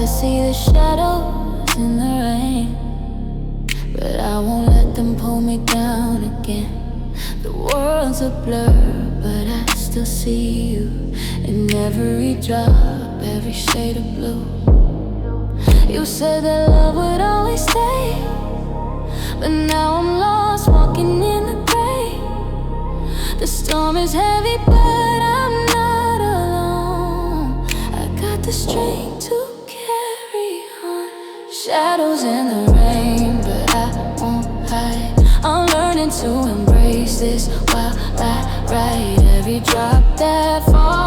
I see the shadows in the rain, but I won't let them pull me down again. The world's a blur, but I still see you in every drop, every shade of blue. You said that love would always stay, but now I'm lost, walking in the gray. The storm is heavy, but I'm not alone. I got the strength to carry on. Shadows in the rain, but I won't hide. I'm learning to embrace this while I ride every drop that falls.